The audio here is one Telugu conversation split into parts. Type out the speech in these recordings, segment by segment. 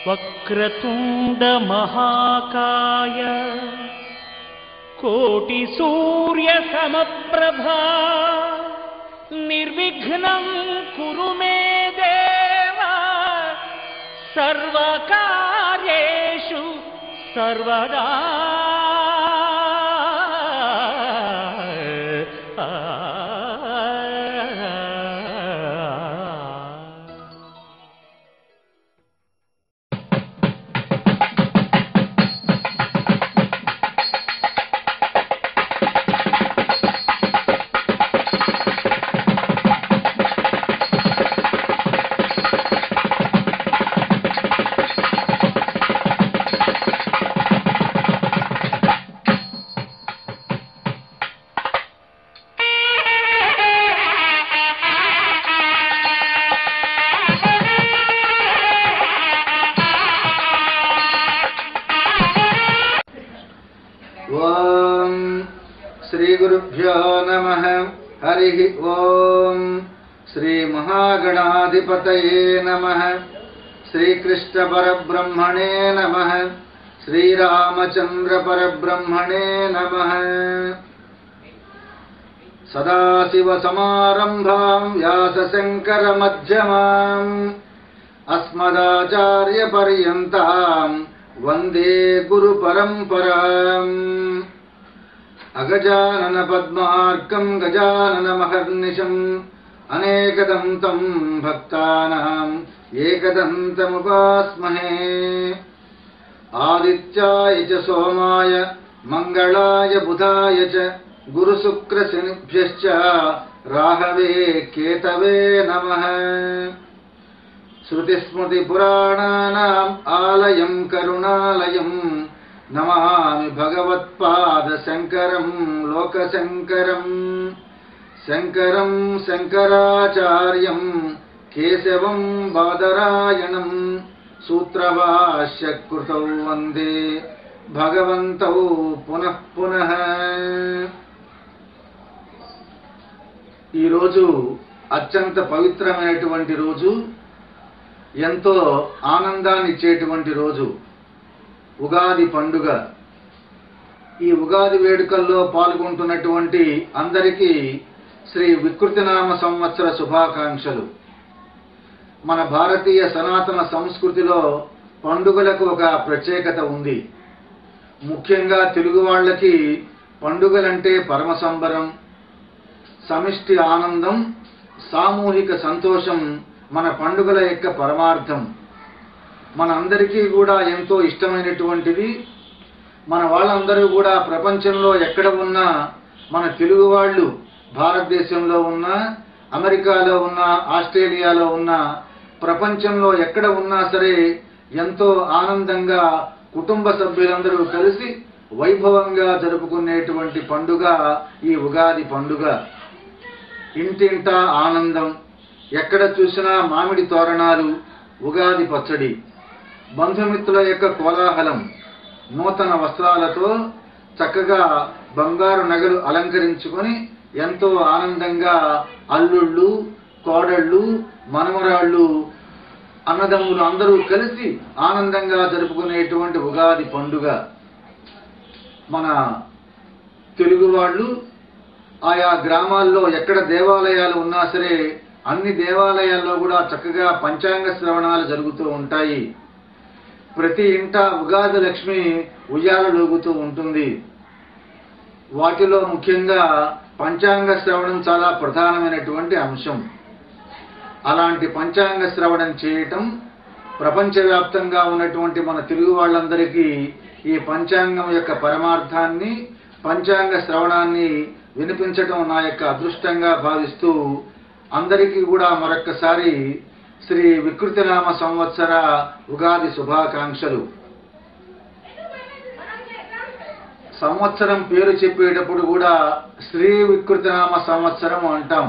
వక్రతుండ మహాకాయ కోటి సూర్య సమప్రభా నిర్విఘ్నం కురు మే దేవ సర్వకార్యేషు సర్వదా. ఓం శ్రీ గురుభ్యో నమః. హరి ఓం. శ్రీ మహాగణాధిపతయే నమః. శ్రీకృష్ణ పరబ్రహ్మణే నమః. శ్రీరామచంద్ర పరబ్రహ్మణే నమః. సదాశివ సమారంభాం వ్యాసశంకర మధ్యమాం అస్మదాచార్య పర్యంతాం వందే గురు పరంపరాం. అగజానన పద్మార్కం గజానన మహర్నిశం అనేకదంతం భక్తానాం ఏకదంతముపాస్మహే. ఆదిత్యాయ చ సోమాయ మంగళాయ బుధాయ చ గురుశుక్రశనిభ్యశ్చ రాహవే కేతవే నమః. శృతిస్మృతిపురాణానాం ఆలయం కరుణాలయం నమామి భగవత్పాదశంకరం లోకశంకరం. శంకరం శంకరాచార్యం కేశవం బాదరాయణం సూత్రభాష్యకృతౌ వందే భగవంతౌ పునః పునః. ఈరోజు అత్యంత పవిత్రమైనటువంటి రోజు, ఎంతో ఆనందాన్ని ఇచ్చేటువంటి రోజు, ఉగాది పండుగ. ఈ ఉగాది వేడుకల్లో పాల్గొంటున్నటువంటి అందరికీ శ్రీ వికృతినామ సంవత్సర శుభాకాంక్షలు. మన భారతీయ సనాతన సంస్కృతిలో పండుగలకు ఒక ప్రత్యేకత ఉంది. ముఖ్యంగా తెలుగు వాళ్ళకి పండుగలంటే పరమ సంబరం, సమిష్టి ఆనందం, సామూహిక సంతోషం మన పండుగల యొక్క పరమార్థం. మనందరికీ కూడా ఎంతో ఇష్టమైనటువంటిది. మన వాళ్ళందరూ కూడా ప్రపంచంలో ఎక్కడ ఉన్నా, మన తెలుగు వాళ్ళు భారతదేశంలో ఉన్నా, అమెరికాలో ఉన్నా, ఆస్ట్రేలియాలో ఉన్నా, ప్రపంచంలో ఎక్కడ ఉన్నా సరే ఎంతో ఆనందంగా కుటుంబ సభ్యులందరూ కలిసి వైభవంగా జరుపుకునేటువంటి పండుగ ఈ ఉగాది పండుగ. ఇంటింటా ఆనందం, ఎక్కడ చూసినా మామిడి తోరణాలు, ఉగాది పచ్చడి, బంధుమిత్రుల యొక్క కోలాహలం, నూతన వస్త్రాలతో చక్కగా బంగారు నగలు అలంకరించుకొని ఎంతో ఆనందంగా అల్లుళ్ళు, కోడళ్ళు, మనమరాళ్ళు, అన్నదమ్ములు అందరూ కలిసి ఆనందంగా జరుపుకునేటువంటి ఉగాది పండుగ. మన తెలుగు వాళ్ళు ఆయా గ్రామాల్లో ఎక్కడ దేవాలయాలు ఉన్నా సరే అన్ని దేవాలయాల్లో కూడా చక్కగా పంచాంగ శ్రవణాలు జరుగుతూ ఉంటాయి. ప్రతి ఇంట ఉగాది లక్ష్మి ఉయ్యాలలోగుతూ ఉంటుంది. వాటిలో ముఖ్యంగా పంచాంగ శ్రవణం చాలా ప్రధానమైనటువంటి అంశం. అలాంటి పంచాంగ శ్రవణం చేయటం ప్రపంచవ్యాప్తంగా ఉన్నటువంటి మన తెలుగు వాళ్ళందరికీ ఈ పంచాంగం యొక్క పరమార్థాన్ని, పంచాంగ శ్రవణాన్ని వినిపించటం నా యొక్క అదృష్టంగా భావిస్తూ అందరికీ కూడా మరొక్కసారి శ్రీ వికృతినామ సంవత్సర ఉగాది శుభాకాంక్షలు. సంవత్సరం పేరు చెప్పేటప్పుడు కూడా శ్రీ వికృతినామ సంవత్సరం అంటాం.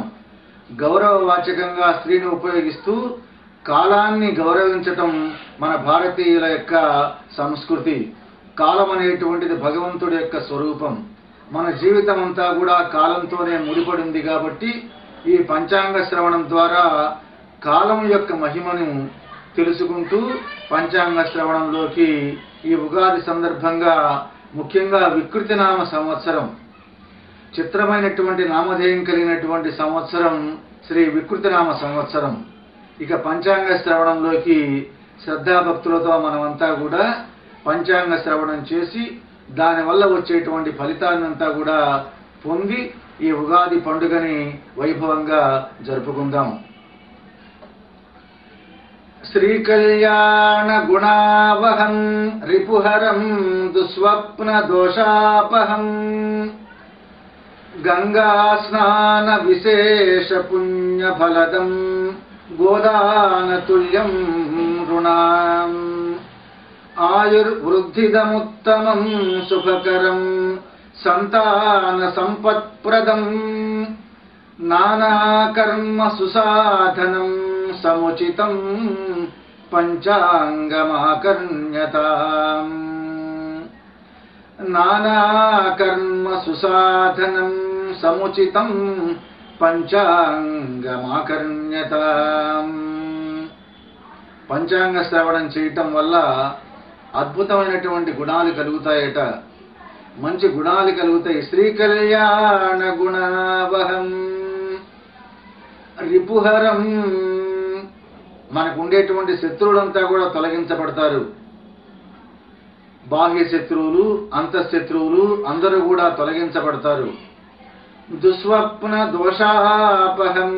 గౌరవవాచకంగా స్త్రీని ఉపయోగిస్తూ కాలాన్ని గౌరవించటం మన భారతీయుల యొక్క సంస్కృతి. కాలం అనేటువంటిది భగవంతుడి యొక్క స్వరూపం. మన జీవితం అంతా కూడా కాలంతోనే ముడిపడింది కాబట్టి ఈ పంచాంగ శ్రవణం ద్వారా కాలం యొక్క మహిమను తెలుసుకుంటూ పంచాంగ శ్రవణంలోకి ఈ ఉగాది సందర్భంగా ముఖ్యంగా వికృతి నామ సంవత్సరం, చిత్రమైనటువంటి నామధేయం కలిగినటువంటి సంవత్సరం శ్రీ వికృతి నామ సంవత్సరం. ఇక పంచాంగ శ్రవణంలోకి శ్రద్ధాభక్తులతో మనమంతా కూడా పంచాంగ శ్రవణం చేసి దానివల్ల వచ్చేటువంటి ఫలితాన్నంతా కూడా పొంది ఈ ఉగాది పండుగని వైభవంగా జరుపుకుందాం. శ్రీకళ్యాణ గుణావహం రిపుహరం దుస్వప్న దోషాపహం గంగా స్నాన విశేష పుణ్య ఫలదం గోదాన తుల్యం రుణాం ఆయుర్వృద్ధిదముత్తమం సుఖకరం సంతాన సంపత్ప్రదం నానాకర్మ సుసాధనం సముచితం పంచాంగమాకర్ణ్యతాం నానాకర్మ సుసాధనం సముచితం పంచాంగమాకర్ణ్యతాం. పంచాంగ శ్రవణం చేయటం వల్ల అద్భుతమైనటువంటి గుణాలు కలుగుతాయట, మంచి గుణాలు కలుగుతాయి. శ్రీకళ్యాణ గుణావహం రిపుహరం, మనకు ఉండేటువంటి శత్రువులంతా కూడా తొలగించబడతారు. బాహ్య శత్రువులు, అంతఃశత్రువులు అందరూ కూడా తొలగించబడతారు. దుస్వప్న దోషాపహం,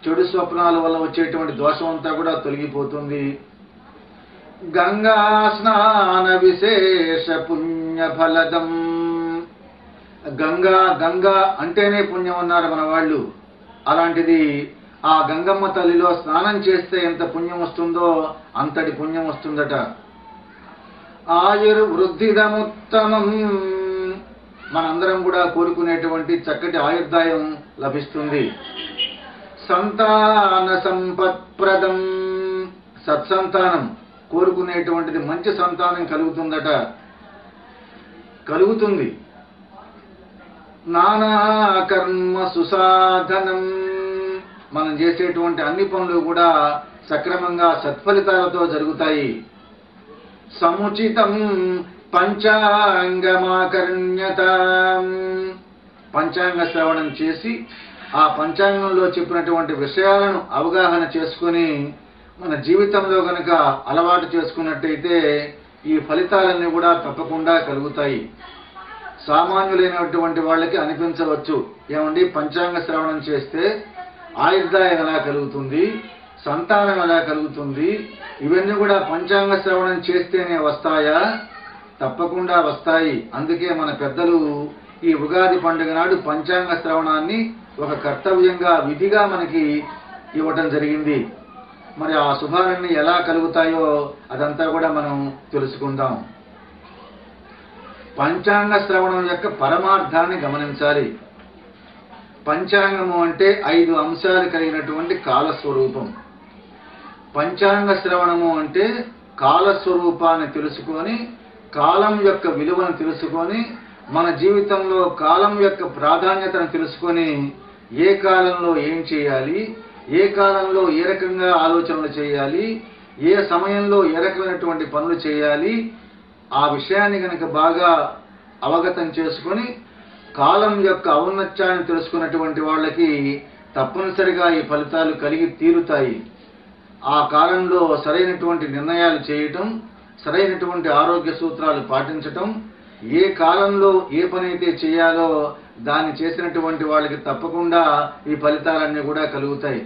చెడు స్వప్నాల వల్ల వచ్చేటువంటి దోషం అంతా కూడా తొలగిపోతుంది. గంగా స్నాన విశేష పుణ్య ఫలదం, గంగా గంగా అంటేనే పుణ్యం అన్నారు మన వాళ్ళు. అలాంటిది ఆ గంగమ్మ తల్లిలో స్నానం చేస్తే ఎంత పుణ్యం వస్తుందో అంతటి పుణ్యం వస్తుందట. ఆయుర్వృద్ధిదముత్తమం, మనందరం కూడా కోరుకునేటువంటి చక్కటి ఆయుర్దాయం లభిస్తుంది. సంతాన సంపత్ప్రదం, సత్సంతానం, కోరుకునేటువంటిది మంచి సంతానం కలుగుతుందట, కలుగుతుంది. నానా కర్మ సుసాధనం, మనం చేసేటువంటి అన్ని పనులు కూడా సక్రమంగా సత్ఫలితాలతో జరుగుతాయి. సముచితం పంచాంగమాకర్ణ్యతాం, పంచాంగ శ్రవణం చేసి ఆ పంచాంగంలో చెప్పినటువంటి విషయాలను అవగాహన చేసుకుని మన జీవితంలో గనక అలవాటు చేసుకున్నట్టయితే ఈ ఫలితాలన్నీ కూడా తప్పకుండా కలుగుతాయి. సామాన్యులైనటువంటి వాళ్ళకి అనిపించవచ్చు, ఏమండి పంచాంగ శ్రవణం చేస్తే ఆయుర్దాయం ఎలా కలుగుతుంది, సంతానం ఎలా కలుగుతుంది, ఇవన్నీ కూడా పంచాంగ శ్రవణం చేస్తేనే వస్తాయా? తప్పకుండా వస్తాయి. అందుకే మన పెద్దలు ఈ ఉగాది పండుగ నాడు పంచాంగ శ్రవణాన్ని ఒక కర్తవ్యంగా, విధిగా మనకి ఇవ్వటం జరిగింది. మరి ఆ శుభాలన్నీ ఎలా కలుగుతాయో అదంతా కూడా మనం తెలుసుకుందాం. పంచాంగ శ్రవణం యొక్క పరమార్థాన్ని గమనించాలి. పంచాంగము అంటే 5 అంశాలు కలిగినటువంటి కాలస్వరూపం. పంచాంగ శ్రవణము అంటే కాలస్వరూపాన్ని తెలుసుకొని, కాలం యొక్క విలువను తెలుసుకొని, మన జీవితంలో కాలం యొక్క ప్రాధాన్యతను తెలుసుకొని ఏ కాలంలో ఏం చేయాలి, ఏ కాలంలో ఏ రకంగా ఆలోచనలు చేయాలి, ఏ సమయంలో ఏ రకమైనటువంటి పనులు చేయాలి, ఆ విషయాన్ని కనుక బాగా అవగతం చేసుకొని కాలం యొక్క ఔన్నత్యాన్ని తెలుసుకున్నటువంటి వాళ్ళకి తప్పనిసరిగా ఈ ఫలితాలు కలిగి తీరుతాయి. ఆ కాలంలో సరైనటువంటి నిర్ణయాలు చేయటం, సరైనటువంటి ఆరోగ్య సూత్రాలు పాటించటం, ఏ కాలంలో ఏ పని అయితే చేయాలో దాన్ని చేసినటువంటి వాళ్ళకి తప్పకుండా ఈ ఫలితాలన్నీ కూడా కలుగుతాయి.